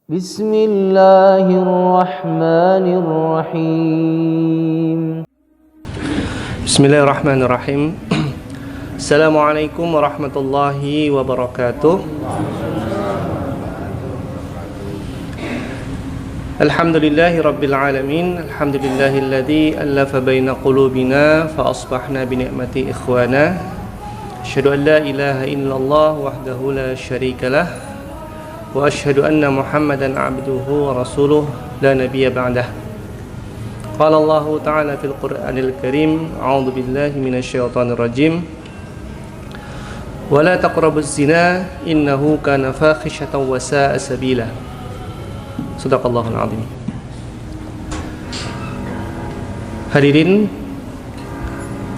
Bismillahirrahmanirrahim. Bismillahirrahmanirrahim. Assalamualaikum warahmatullahi wabarakatuh. Alhamdulillahi rabbil alamin. Alhamdulillahilladzi allafa baina qulubina fa asbahna bi ni'mati ikhwana. Asyhadu an la ilaha illallah wahdahu la syarikalah wa asyhadu anna Muhammadan abduhu wa rasuluh la nabiyya ba'dah. Qala Allah Ta'ala fil Qur'anil Karim, a'udzu billahi minasyaitonir rajim. Wa la taqrabuz zina innahu kana fakhishatan wa sa'a sabila. Shadaqallahul azim. Hadirin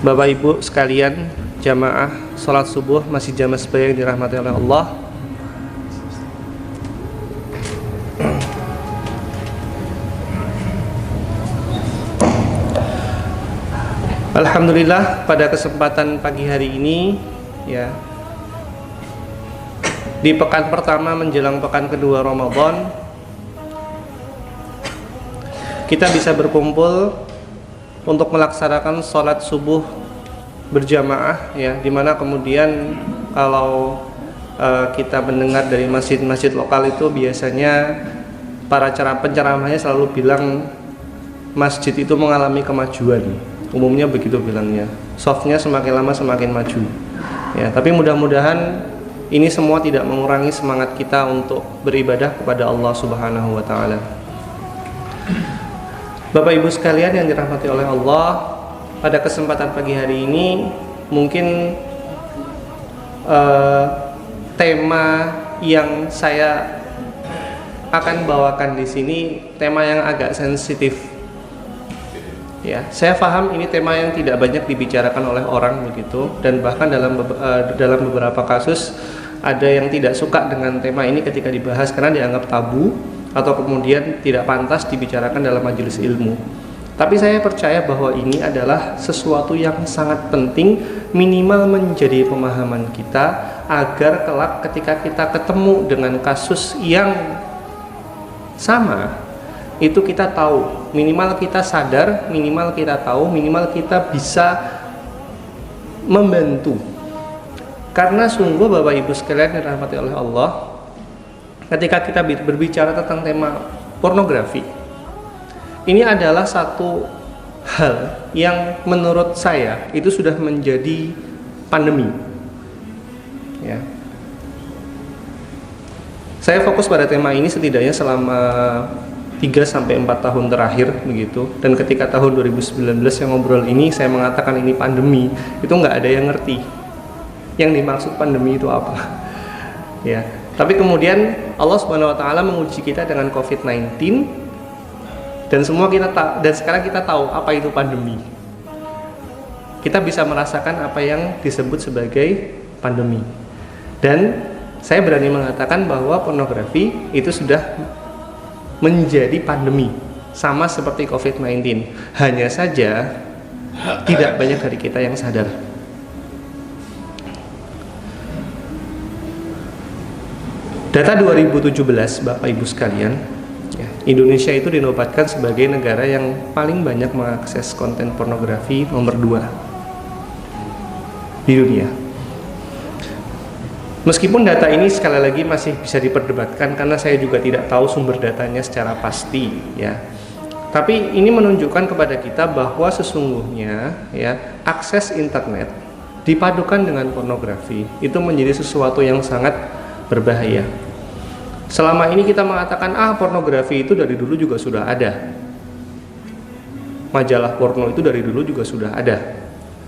Bapak Ibu sekalian, jamaah salat subuh Masjid Jami' Sebaya yang dirahmati oleh Allah. Alhamdulillah, pada kesempatan pagi hari ini ya, di pekan pertama menjelang pekan kedua Ramadan, kita bisa berkumpul untuk melaksanakan sholat subuh berjamaah ya, dimana kemudian kalau kita mendengar dari masjid-masjid lokal itu biasanya para penceramahnya selalu bilang masjid itu mengalami kemajuan. Umumnya begitu bilangnya, softnya semakin lama semakin maju ya. Tapi mudah-mudahan ini semua tidak mengurangi semangat kita untuk beribadah kepada Allah Subhanahu wa Ta'ala. Bapak Ibu sekalian yang dirahmati oleh Allah, pada kesempatan pagi hari ini mungkin tema yang saya akan bawakan di sini tema yang agak sensitif. Ya, saya paham ini tema yang tidak banyak dibicarakan oleh orang begitu, dan bahkan dalam beberapa kasus ada yang tidak suka dengan tema ini ketika dibahas karena dianggap tabu atau kemudian tidak pantas dibicarakan dalam majelis ilmu. Tapi saya percaya bahwa ini adalah sesuatu yang sangat penting, minimal menjadi pemahaman kita agar kelak ketika kita ketemu dengan kasus yang sama, itu kita tahu, minimal kita sadar, minimal kita tahu, minimal kita bisa membantu. Karena sungguh Bapak Ibu sekalian yang dirahmati oleh Allah, ketika kita berbicara tentang tema pornografi, ini adalah satu hal yang menurut saya itu sudah menjadi pandemi ya. Saya fokus pada tema ini setidaknya selama 3-4 tahun terakhir begitu, dan ketika tahun 2019 yang ngobrol ini saya mengatakan ini pandemi, itu nggak ada yang ngerti yang dimaksud pandemi itu apa ya. Tapi kemudian Allah Subhanahu wa Ta'ala menguji kita dengan COVID-19, dan semua dan sekarang kita tahu apa itu pandemi. Kita bisa merasakan apa yang disebut sebagai pandemi, dan saya berani mengatakan bahwa pornografi itu sudah menjadi pandemi, sama seperti COVID-19. Hanya saja tidak banyak dari kita yang sadar. Data 2017 Bapak Ibu sekalian ya, Indonesia itu dinobatkan sebagai negara yang paling banyak mengakses konten pornografi nomor 2 di dunia. Meskipun data ini sekali lagi masih bisa diperdebatkan karena saya juga tidak tahu sumber datanya secara pasti ya. Tapi ini menunjukkan kepada kita bahwa sesungguhnya ya, akses internet dipadukan dengan pornografi itu menjadi sesuatu yang sangat berbahaya. Selama ini kita mengatakan pornografi itu dari dulu juga sudah ada. Majalah porno itu dari dulu juga sudah ada.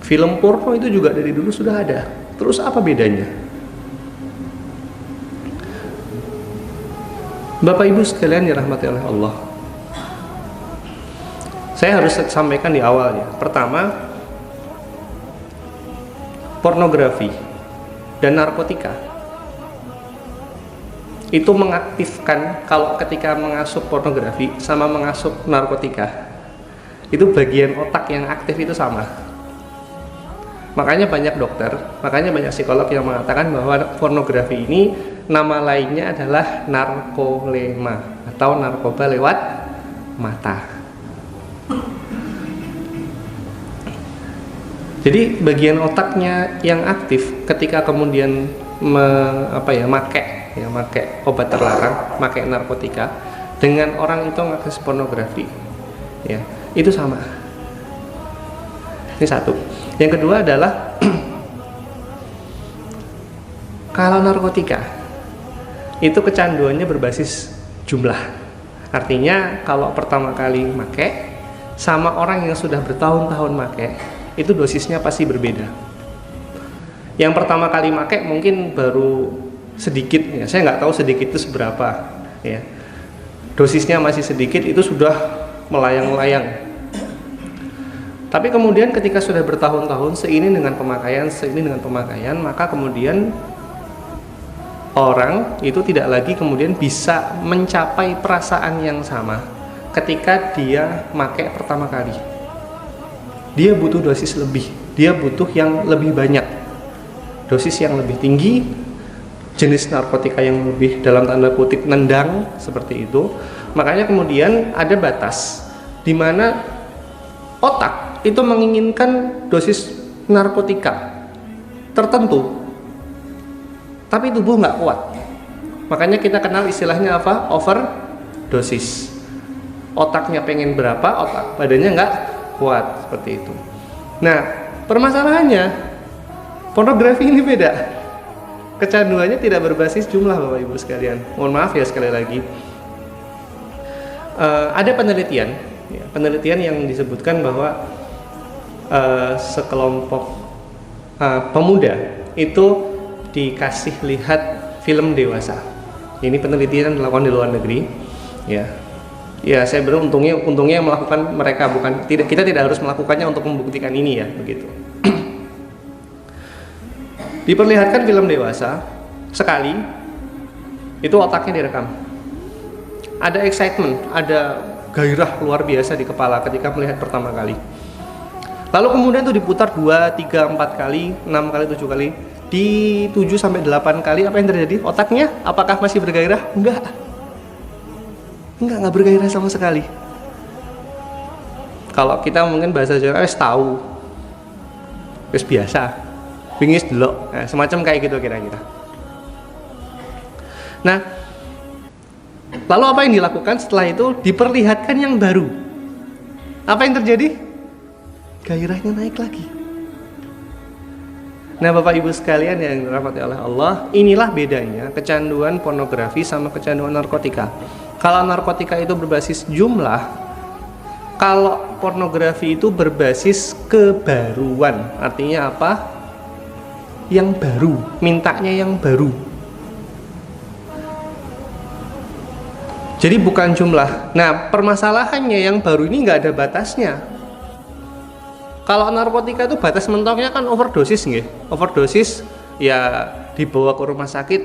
Film porno itu juga dari dulu sudah ada. Terus apa bedanya? Bapak Ibu sekalian dirahmati oleh Allah, saya harus sampaikan di awal ya. Pertama, pornografi dan narkotika itu mengaktifkan, kalau ketika mengasup pornografi sama mengasup narkotika, itu bagian otak yang aktif itu sama. Makanya banyak dokter, makanya banyak psikolog yang mengatakan bahwa pornografi ini nama lainnya adalah narkolema atau narkoba lewat mata. Jadi bagian otaknya yang aktif ketika kemudian make obat terlarang, make narkotika, dengan orang itu mengakses pornografi, ya itu sama. Ini satu. Yang kedua adalah kalau narkotika itu kecanduannya berbasis jumlah. Artinya kalau pertama kali make sama orang yang sudah bertahun-tahun make, itu dosisnya pasti berbeda. Yang pertama kali make mungkin baru sedikit, ya saya nggak tahu sedikit itu seberapa, ya dosisnya masih sedikit, itu sudah melayang-layang. Tapi kemudian ketika sudah bertahun-tahun seini dengan pemakaian, maka kemudian orang itu tidak lagi kemudian bisa mencapai perasaan yang sama ketika dia make pertama kali. Dia butuh dosis lebih, dia butuh yang lebih banyak, dosis yang lebih tinggi, jenis narkotika yang lebih dalam tanda kutip nendang seperti itu. Makanya kemudian ada batas di mana otak itu menginginkan dosis narkotika tertentu, tapi tubuh nggak kuat. Makanya kita kenal istilahnya apa? Overdosis. Otaknya pengen berapa, otak badannya nggak kuat, seperti itu. Nah, permasalahannya pornografi ini beda. Kecanduannya tidak berbasis jumlah, Bapak Ibu sekalian. Mohon maaf ya sekali lagi. Ada penelitian yang disebutkan bahwa sekelompok pemuda itu dikasih lihat film dewasa. Ini penelitian dilakukan di luar negeri, ya. Ya, saya beruntungnya melakukan mereka, kita tidak harus melakukannya untuk membuktikan ini, ya, begitu. Diperlihatkan film dewasa sekali, itu otaknya direkam. Ada excitement, ada gairah luar biasa di kepala ketika melihat pertama kali. Lalu kemudian itu diputar 2, 3, 4 kali, 6 kali, 7 kali. Di 7 sampai 8 kali apa yang terjadi? Otaknya apakah masih bergairah? Enggak bergairah sama sekali. Kalau kita mungkin bahasa Jawa tahu, wis biasa, pingis delok, nah, semacam kayak gitu kira-kira. Nah, lalu apa yang dilakukan setelah itu? Diperlihatkan yang baru. Apa yang terjadi? Gairahnya naik lagi. Nah, Bapak Ibu sekalian yang dirahmati oleh Allah, inilah bedanya kecanduan pornografi sama kecanduan narkotika. Kalau narkotika itu berbasis jumlah, kalau pornografi itu berbasis kebaruan. Artinya apa? Yang baru, mintanya yang baru. Jadi bukan jumlah. Nah, permasalahannya yang baru ini nggak ada batasnya. Kalau narkotika itu batas mentoknya kan overdosis, nggih. Overdosis ya dibawa ke rumah sakit,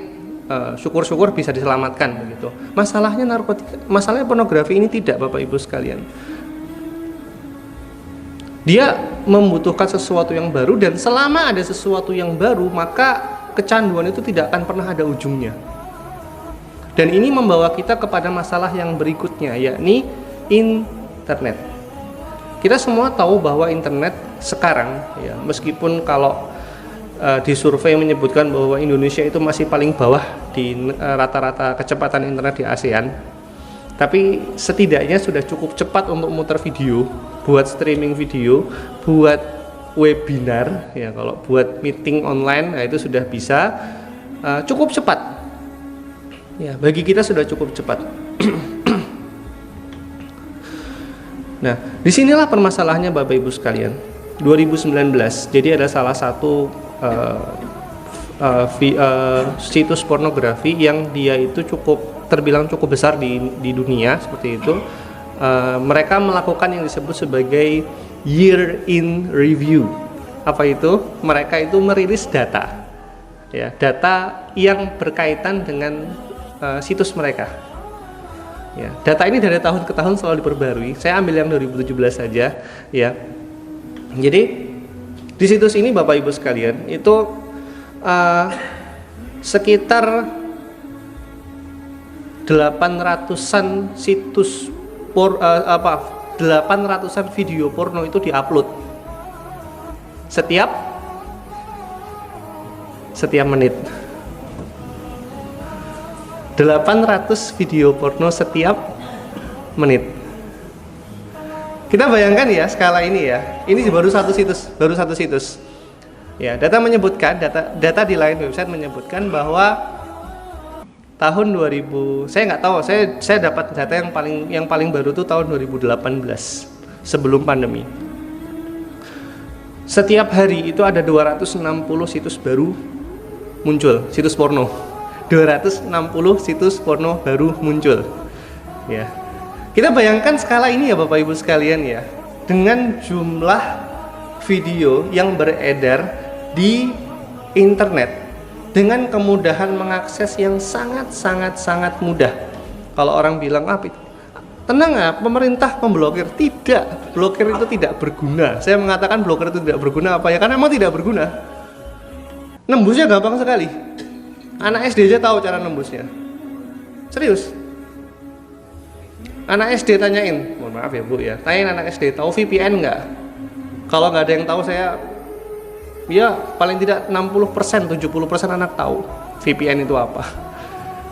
syukur-syukur bisa diselamatkan begitu. Masalahnya masalahnya pornografi ini tidak, Bapak Ibu sekalian. Dia membutuhkan sesuatu yang baru, dan selama ada sesuatu yang baru, maka kecanduan itu tidak akan pernah ada ujungnya. Dan ini membawa kita kepada masalah yang berikutnya, yakni internet. Kita semua tahu bahwa internet sekarang, ya, meskipun kalau di survei menyebutkan bahwa Indonesia itu masih paling bawah di rata-rata kecepatan internet di ASEAN, tapi setidaknya sudah cukup cepat untuk muter video, buat streaming video, buat webinar, ya, kalau buat meeting online, nah itu sudah bisa cukup cepat. Ya, bagi kita sudah cukup cepat. Nah, disinilah permasalahannya, Bapak Ibu sekalian. 2019, jadi ada salah satu situs pornografi yang dia itu terbilang cukup besar di dunia seperti itu. Mereka melakukan yang disebut sebagai year in review. Apa itu? Mereka itu merilis data, ya, data yang berkaitan dengan situs mereka. Ya, data ini dari tahun ke tahun selalu diperbarui. Saya ambil yang 2017 saja, ya. Jadi di situs ini, Bapak Ibu sekalian, itu sekitar 800-an situs 800-an video porno itu diupload setiap menit. 800 video porno setiap menit. Kita bayangkan ya skala ini ya. Ini baru satu situs. Ya, data di lain website menyebutkan bahwa tahun 2000, saya nggak tahu, saya dapat data yang paling baru tuh tahun 2018 sebelum pandemi. Setiap hari itu ada 260 situs baru muncul, situs porno. 260 situs porno baru muncul. Ya. Kita bayangkan skala ini ya Bapak Ibu sekalian ya. Dengan jumlah video yang beredar di internet dengan kemudahan mengakses yang sangat mudah. Kalau orang bilang tenang pemerintah memblokir, tidak, blokir itu tidak berguna. Saya mengatakan blokir itu tidak berguna apa ya? Karena memang tidak berguna. Nembusnya gampang sekali. Anak SD aja tahu cara nembusnya. Serius. Anak SD tanyain, mohon maaf ya Bu ya, tanyain anak SD tahu VPN nggak? Kalau nggak ada yang tahu ya paling tidak 60%, 70% anak tahu VPN itu apa.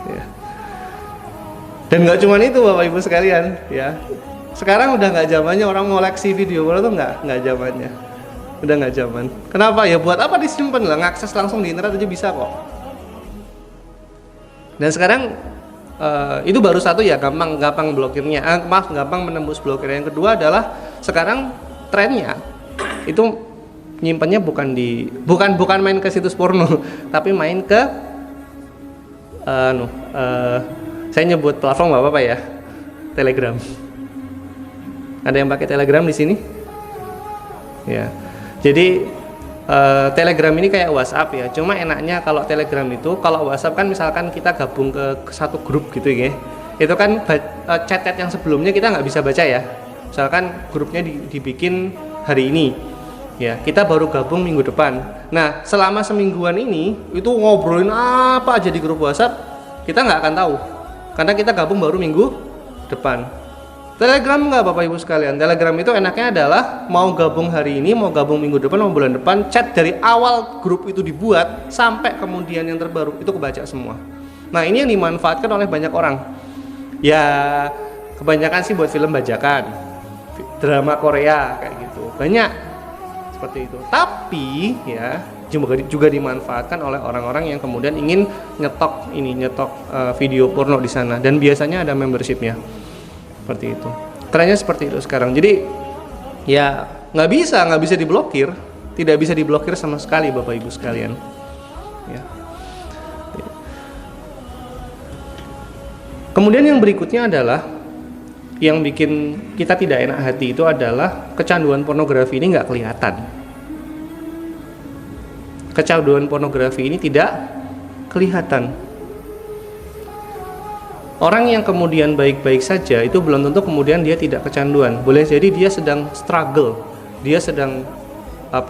Ya. Dan nggak cuma itu Bapak Ibu sekalian, ya. Sekarang udah nggak zamannya orang ngoleksi video, itu nggak zamannya. Udah nggak zaman. Kenapa? Ya buat apa disimpan lah, ngakses langsung di internet aja bisa kok. Dan sekarang itu baru satu ya, gampang blokirnya. Gampang menembus blokir. Yang kedua adalah sekarang trennya itu nyimpannya bukan main ke situs porno, tapi main ke saya nyebut platform apa ya? Telegram. Ada yang pakai Telegram di sini? Ya. Jadi Telegram ini kayak WhatsApp ya. Cuma enaknya kalau Telegram itu, kalau WhatsApp kan misalkan kita gabung ke satu grup gitu ya. Itu kan chat-chat yang sebelumnya kita nggak bisa baca ya. Misalkan grupnya dibikin hari ini. Ya, kita baru gabung minggu depan. Nah, selama semingguan ini itu ngobrolin apa aja di grup WhatsApp, kita nggak akan tahu. Karena kita gabung baru minggu depan. Telegram nggak Bapak Ibu sekalian. Telegram itu enaknya adalah mau gabung hari ini, mau gabung minggu depan, mau bulan depan, chat dari awal grup itu dibuat sampai kemudian yang terbaru itu kebaca semua. Nah, ini yang dimanfaatkan oleh banyak orang. Ya, kebanyakan sih buat film bajakan, drama Korea kayak gitu. Banyak seperti itu. Tapi ya juga dimanfaatkan oleh orang-orang yang kemudian ingin nyetok video porno di sana, dan biasanya ada membershipnya. Seperti itu. Trennya seperti itu sekarang. Jadi ya nggak bisa diblokir, tidak bisa diblokir sama sekali Bapak Ibu sekalian. Ya. Kemudian yang berikutnya adalah yang bikin kita tidak enak hati itu adalah kecanduan pornografi ini nggak kelihatan. Kecanduan pornografi ini tidak kelihatan. Orang yang kemudian baik-baik saja itu belum tentu kemudian dia tidak kecanduan. Boleh jadi dia sedang struggle, dia sedang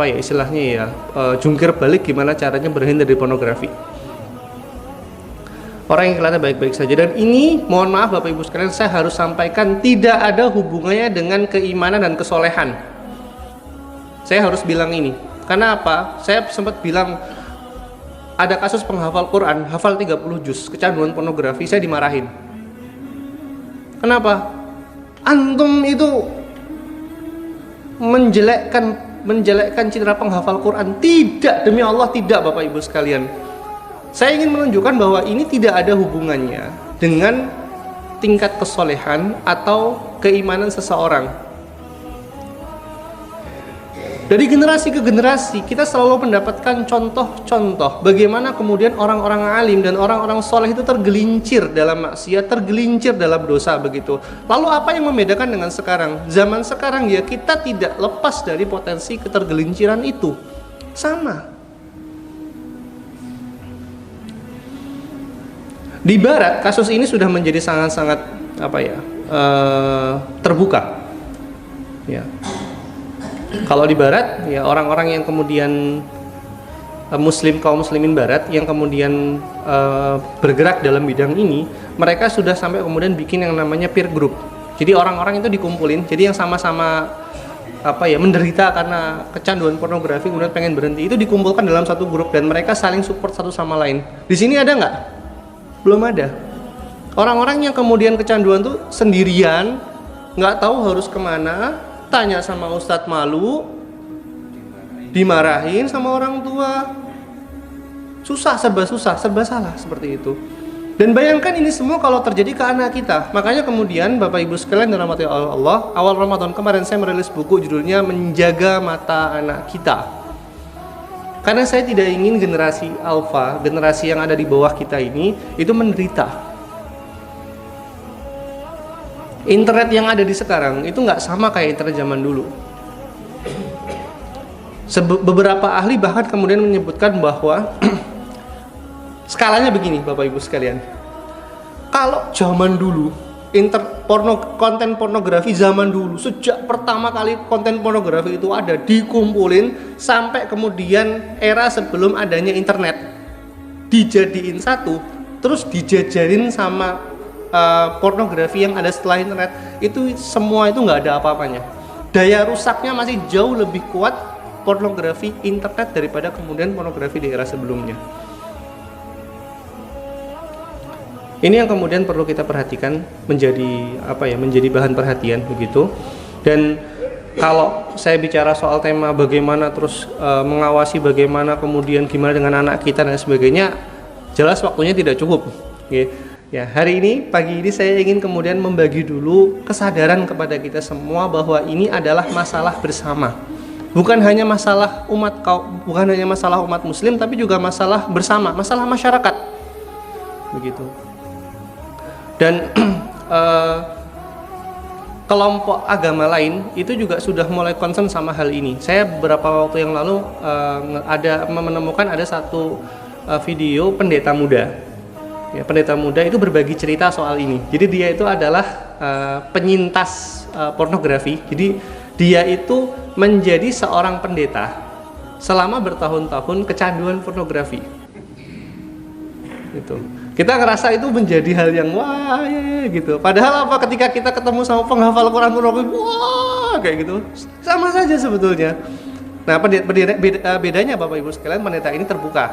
istilahnya jungkir balik gimana caranya berhindar dari pornografi. Orang yang kelihatan baik-baik saja, dan ini mohon maaf Bapak Ibu sekalian, saya harus sampaikan tidak ada hubungannya dengan keimanan dan kesolehan. Saya harus bilang ini. Karena apa? Saya sempat bilang ada kasus penghafal Quran, hafal 30 juz, kecanduan pornografi, saya dimarahin. Kenapa? Antum itu menjelekkan citra penghafal Quran. Tidak, demi Allah tidak Bapak Ibu sekalian. Saya ingin menunjukkan bahwa ini tidak ada hubungannya dengan tingkat kesolehan atau keimanan seseorang. Dari generasi ke generasi kita selalu mendapatkan contoh-contoh bagaimana kemudian orang-orang alim dan orang-orang soleh itu tergelincir dalam maksiat, tergelincir dalam dosa begitu. Lalu apa yang membedakan dengan sekarang? Zaman sekarang ya kita tidak lepas dari potensi ketergelinciran itu. Sama. Di Barat kasus ini sudah menjadi sangat-sangat terbuka. Ya. Kalau di Barat ya orang-orang yang kemudian kaum muslimin barat yang kemudian bergerak dalam bidang ini, mereka sudah sampai kemudian bikin yang namanya peer group. Jadi orang-orang itu dikumpulin, jadi yang sama-sama menderita karena kecanduan pornografi kemudian pengen berhenti, itu dikumpulkan dalam satu grup dan mereka saling support satu sama lain. Di sini ada nggak? Belum ada. Orang-orang yang kemudian kecanduan tuh sendirian, nggak tahu harus kemana, tanya sama ustadz malu, dimarahin sama orang tua, serba susah, serba salah seperti itu. Dan bayangkan ini semua kalau terjadi ke anak kita. Makanya kemudian Bapak Ibu sekalian dalam hati Allah, awal Ramadan kemarin saya merilis buku judulnya Menjaga Mata Anak Kita. Karena saya tidak ingin generasi alfa, generasi yang ada di bawah kita ini itu menderita. Internet yang ada di sekarang itu nggak sama kayak internet zaman dulu. Beberapa ahli bahkan kemudian menyebutkan bahwa skalanya begini Bapak Ibu sekalian. Kalau zaman dulu konten pornografi zaman dulu, sejak pertama kali konten pornografi itu ada dikumpulin sampai kemudian era sebelum adanya internet, dijadiin satu, terus dijajarin sama pornografi yang ada setelah internet, itu semua itu nggak ada apa-apanya. Daya rusaknya masih jauh lebih kuat pornografi internet daripada kemudian pornografi di era sebelumnya. Ini yang kemudian perlu kita perhatikan, menjadi bahan perhatian begitu. Dan kalau saya bicara soal tema bagaimana terus mengawasi bagaimana kemudian gimana dengan anak kita dan sebagainya, jelas waktunya tidak cukup. Ya, hari ini pagi ini saya ingin kemudian membagi dulu kesadaran kepada kita semua bahwa ini adalah masalah bersama. Bukan hanya masalah umat muslim, tapi juga masalah bersama, masalah masyarakat. Begitu. Dan kelompok agama lain itu juga sudah mulai concern sama hal ini. Saya beberapa waktu yang lalu menemukan ada satu video pendeta muda. Ya, pendeta muda itu berbagi cerita soal ini. Jadi dia itu adalah penyintas pornografi. Jadi dia itu menjadi seorang pendeta selama bertahun-tahun kecanduan pornografi. Gitu. Kita ngerasa itu menjadi hal yang wah ya, gitu. Padahal ketika kita ketemu sama penghafal Quran pornografi, wah kayak gitu. Sama saja sebetulnya. Nah, bedanya Bapak Ibu sekalian, pendeta ini terbuka.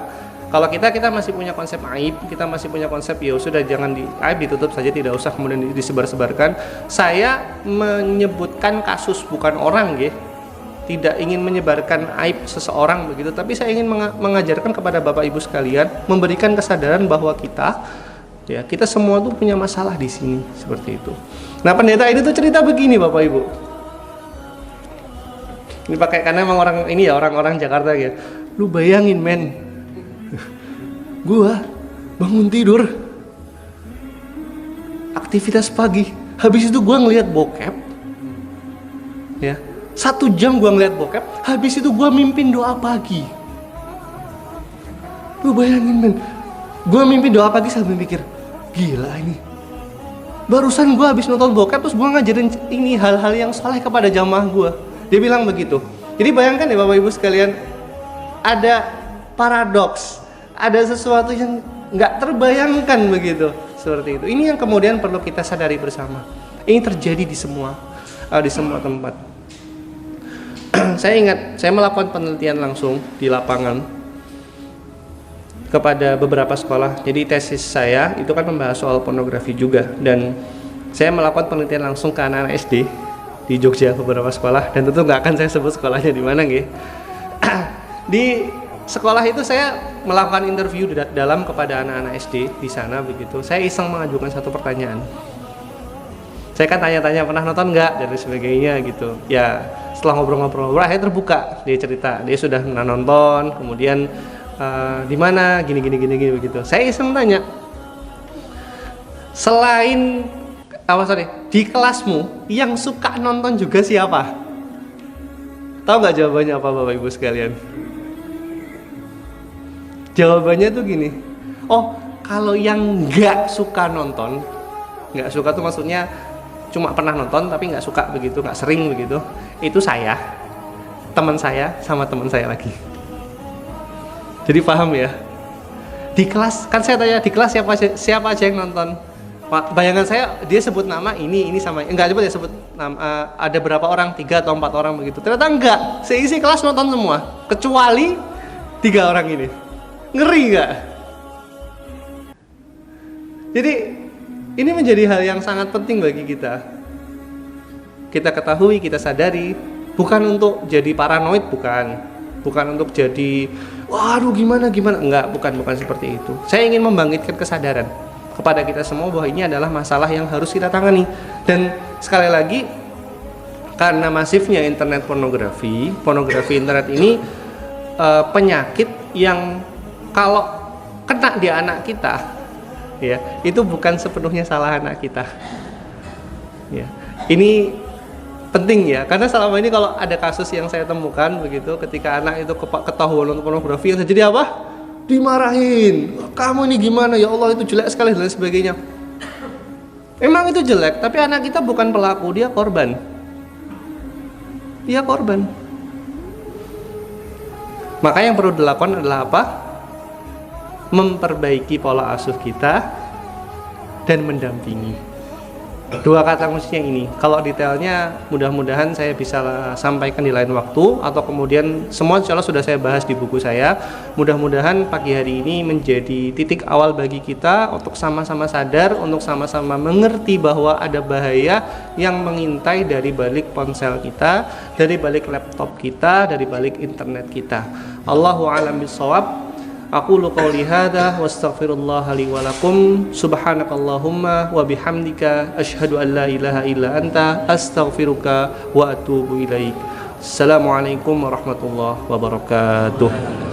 Kalau kita masih punya konsep aib, kita masih punya konsep ya sudah jangan aib ditutup saja, tidak usah kemudian disebar-sebarkan. Saya menyebutkan kasus bukan orang, tidak ingin menyebarkan aib seseorang begitu, tapi saya ingin mengajarkan kepada Bapak Ibu sekalian, memberikan kesadaran bahwa kita semua tuh punya masalah di sini seperti itu. Nah, pendeta ini tuh cerita begini Bapak Ibu. Ini pakai karena emang orang-orang Jakarta ya. Lu bayangin men. Gua bangun tidur, aktivitas pagi, habis itu gua ngelihat bokep, ya 1 jam gua ngelihat bokep, habis itu gua mimpin doa pagi. Lu bayangin men, gua mimpin doa pagi sambil mikir, gila ini. Barusan gua habis nonton bokep terus gua ngajarin ini hal-hal yang saleh kepada jamaah gua. Dia bilang begitu. Jadi bayangkan ya Bapak Ibu sekalian, ada paradoks. Ada sesuatu yang nggak terbayangkan begitu, seperti itu. Ini yang kemudian perlu kita sadari bersama. Ini terjadi di semua tempat. Saya ingat, saya melakukan penelitian langsung di lapangan kepada beberapa sekolah. Jadi tesis saya itu kan membahas soal pornografi juga, dan saya melakukan penelitian langsung ke anak-anak SD di Jogja beberapa sekolah, dan tentu nggak akan saya sebut sekolahnya di mana, Di sekolah itu saya melakukan interview dalam kepada anak-anak SD di sana begitu. Saya iseng mengajukan satu pertanyaan. Saya kan tanya-tanya pernah nonton nggak dan sebagainya gitu. Ya setelah ngobrol-ngobrol akhirnya terbuka, dia cerita dia sudah pernah nonton, kemudian di mana gini begitu. Saya iseng tanya, selain di kelasmu yang suka nonton juga siapa? Tahu nggak jawabannya apa Bapak Ibu sekalian? Jawabannya tuh gini, kalau yang nggak suka nonton, nggak suka tuh maksudnya cuma pernah nonton tapi nggak suka begitu, nggak sering begitu, itu saya, teman saya sama teman saya lagi. Jadi paham ya? Di kelas, kan saya tanya di kelas siapa aja yang nonton? Bayangan saya dia sebut nama ini sama enggak, coba dia sebut nama, ada berapa orang, 3 atau 4 orang begitu. Ternyata enggak, seisi kelas nonton semua kecuali 3 orang ini. Ngeri enggak? Jadi ini menjadi hal yang sangat penting bagi kita. Kita ketahui, kita sadari, bukan untuk jadi paranoid, bukan untuk jadi waduh gimana, enggak, bukan seperti itu. Saya ingin membangkitkan kesadaran kepada kita semua bahwa ini adalah masalah yang harus kita tangani. Dan sekali lagi, karena masifnya internet pornografi internet ini penyakit yang kalau kena di anak kita, ya, itu bukan sepenuhnya salah anak kita. Ya, ini penting ya, karena selama ini kalau ada kasus yang saya temukan begitu, ketika anak itu ketahuan nonton pornografi, yang terjadi apa? Dimarahin, kamu ini gimana, ya Allah itu jelek sekali dan sebagainya. Memang itu jelek, tapi anak kita bukan pelaku, dia korban. Maka yang perlu dilakukan adalah apa? Memperbaiki pola asuh kita dan mendampingi. 2 kata kuncinya ini. Kalau detailnya mudah-mudahan saya bisa sampaikan di lain waktu, atau kemudian semua insya Allah sudah saya bahas di buku saya. Mudah-mudahan pagi hari ini menjadi titik awal bagi kita untuk sama-sama sadar, untuk sama-sama mengerti bahwa ada bahaya yang mengintai dari balik ponsel kita, dari balik laptop kita, dari balik internet kita. Allahu a'lam bishawab. Aqulu qouli hadza wa astaghfirullah li wa lakum. Subhanakallahumma wa bihamdika asyhadu an la ilaha illa anta astaghfiruka wa atubu ilaik. Assalamualaikum warahmatullahi wabarakatuh.